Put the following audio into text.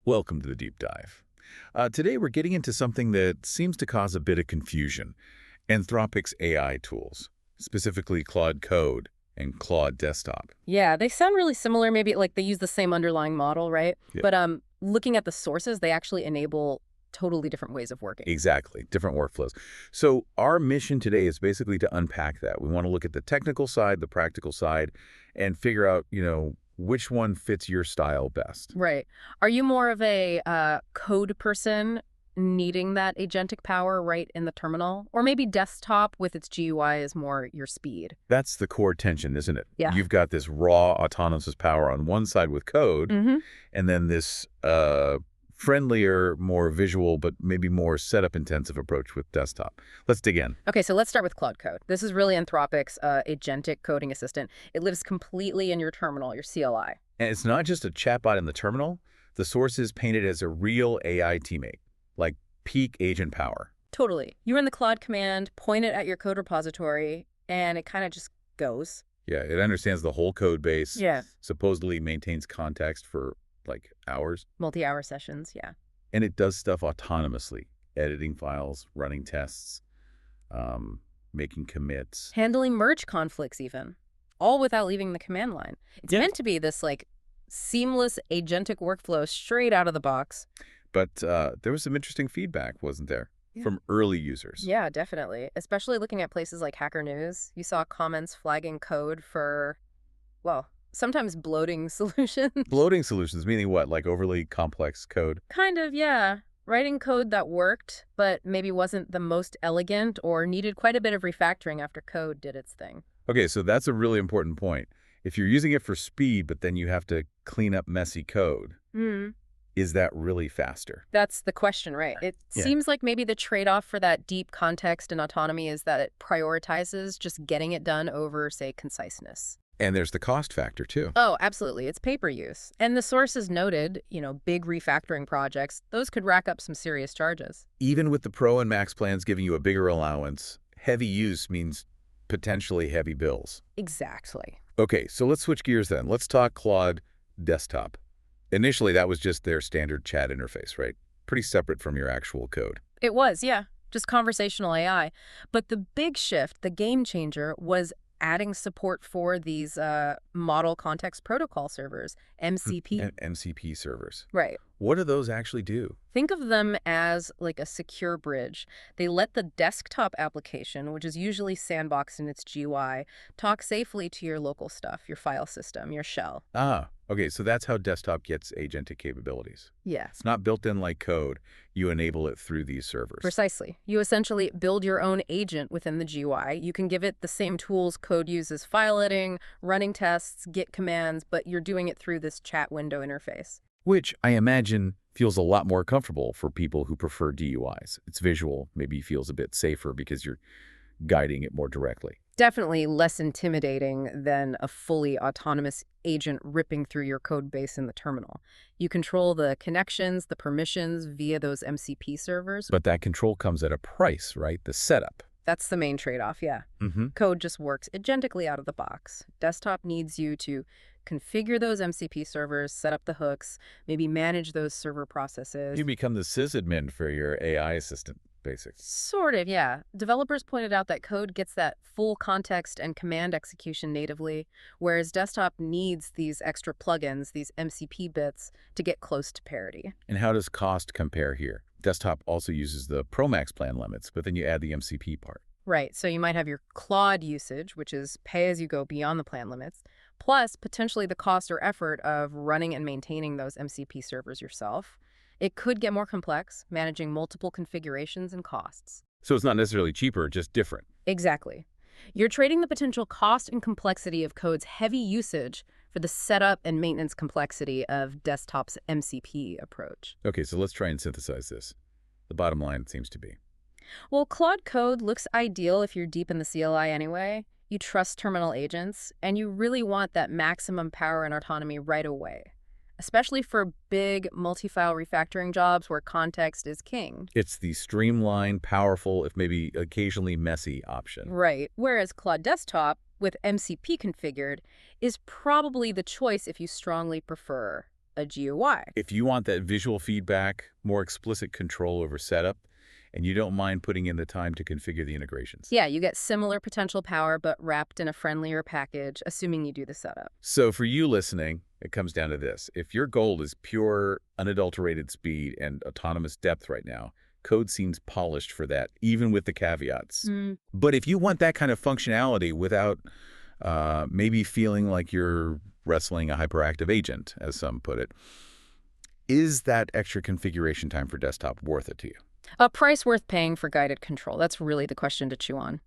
Welcome to the deep dive. Today we're getting into something that seems to cause a bit of confusion. Anthropic's AI tools, specifically Claude Code and Claude Desktop. Yeah, they sound really similar. Maybe like they use the same underlying model, right? Yeah. But looking at the sources, they actually enable totally different ways of working. Exactly, different workflows. So our mission today is basically to unpack that. We want to look at the technical side, the practical side, and figure out, which one fits your style best. Right. Are you more of a code person needing that agentic power right in the terminal? Or maybe desktop with its GUI is more your speed? That's the core tension, isn't it? Yeah. You've got this raw autonomous power on one side with code, and then this friendlier, more visual, but maybe more setup-intensive approach with desktop. Let's dig in. Okay, so let's start with Claude Code. This is really Anthropic's agentic coding assistant. It lives completely in your terminal, your CLI. And it's not just a chatbot in the terminal. The source is painted as a real AI teammate, like peak agent power. Totally. You run the Claude command, point it at your code repository, and it kind of just goes. Yeah, it understands the whole code base. Yeah. Supposedly maintains context for, like, hours. Multi-hour sessions, yeah. And it does stuff autonomously, editing files, running tests, making commits. Handling merge conflicts even, all without leaving the command line. It's Yeah. meant to be this, like, seamless agentic workflow straight out of the box. But there was some interesting feedback, wasn't there? Yeah. From early users. Yeah, definitely. Especially looking at places like Hacker News. You saw comments flagging code for, well, sometimes bloating solutions. Bloating solutions, meaning what? Like overly complex code? Kind of, yeah. Writing code that worked, but maybe wasn't the most elegant or needed quite a bit of refactoring after code did its thing. Okay, so that's a really important point. If you're using it for speed, but then you have to clean up messy code, is that really faster? That's the question, right? It seems like maybe the trade-off for that deep context and autonomy is that it prioritizes just getting it done over, say, conciseness. And there's the cost factor, too. Oh, absolutely. It's paper use. And the sources noted, big refactoring projects, those could rack up some serious charges. Even with the Pro and Max plans giving you a bigger allowance, heavy use means potentially heavy bills. Exactly. Okay, so let's switch gears then. Let's talk Claude Desktop. Initially, that was just their standard chat interface, right? Pretty separate from your actual code. It was, yeah. Just conversational AI. But the big shift, the game changer, was adding support for these model context protocol servers, MCP. And MCP servers. Right. What do those actually do? Think of them as like a secure bridge. They let the desktop application, which is usually sandboxed in its GUI, talk safely to your local stuff, your file system, your shell. Ah, okay, so that's how desktop gets agentic capabilities. Yeah. It's not built in like code. You enable it through these servers. Precisely. You essentially build your own agent within the GUI. You can give it the same tools code uses: file editing, running tests, git commands, but you're doing it through this chat window interface. Which I imagine feels a lot more comfortable for people who prefer DUIs. It's visual, maybe feels a bit safer because you're guiding it more directly. Definitely less intimidating than a fully autonomous agent ripping through your code base in the terminal. You control the connections, the permissions via those MCP servers. But that control comes at a price, right? The setup. That's the main trade-off, yeah. Code just works agentically out of the box. Desktop needs you to configure those MCP servers, set up the hooks, maybe manage those server processes. You become the sysadmin for your AI assistant, basically. Sort of, yeah. Developers pointed out that code gets that full context and command execution natively, whereas desktop needs these extra plugins, these MCP bits, to get close to parity. And how does cost compare here? Desktop also uses the Pro Max plan limits, but then you add the MCP part. Right, so you might have your Claude usage, which is pay as you go beyond the plan limits, plus potentially the cost or effort of running and maintaining those MCP servers yourself. It could get more complex, managing multiple configurations and costs. So it's not necessarily cheaper, just different. Exactly. You're trading the potential cost and complexity of code's heavy usage for the setup and maintenance complexity of desktop's MCP approach. Okay, so let's try and synthesize this. The bottom line seems to be. Well, Claude Code looks ideal if you're deep in the CLI anyway. You trust terminal agents, and you really want that maximum power and autonomy right away, especially for big multi-file refactoring jobs where context is king. It's the streamlined, powerful, if maybe occasionally messy option. Right. Whereas Claude Desktop, with MCP configured, is probably the choice if you strongly prefer a GUI. If you want that visual feedback, more explicit control over setup, and you don't mind putting in the time to configure the integrations. Yeah, you get similar potential power, but wrapped in a friendlier package, assuming you do the setup. So for you listening, it comes down to this. If your goal is pure, unadulterated speed and autonomous depth right now, Code seems polished for that, even with the caveats. But if you want that kind of functionality without maybe feeling like you're wrestling a hyperactive agent, as some put it, is that extra configuration time for desktop worth it to you? A price worth paying for guided control. That's really the question to chew on.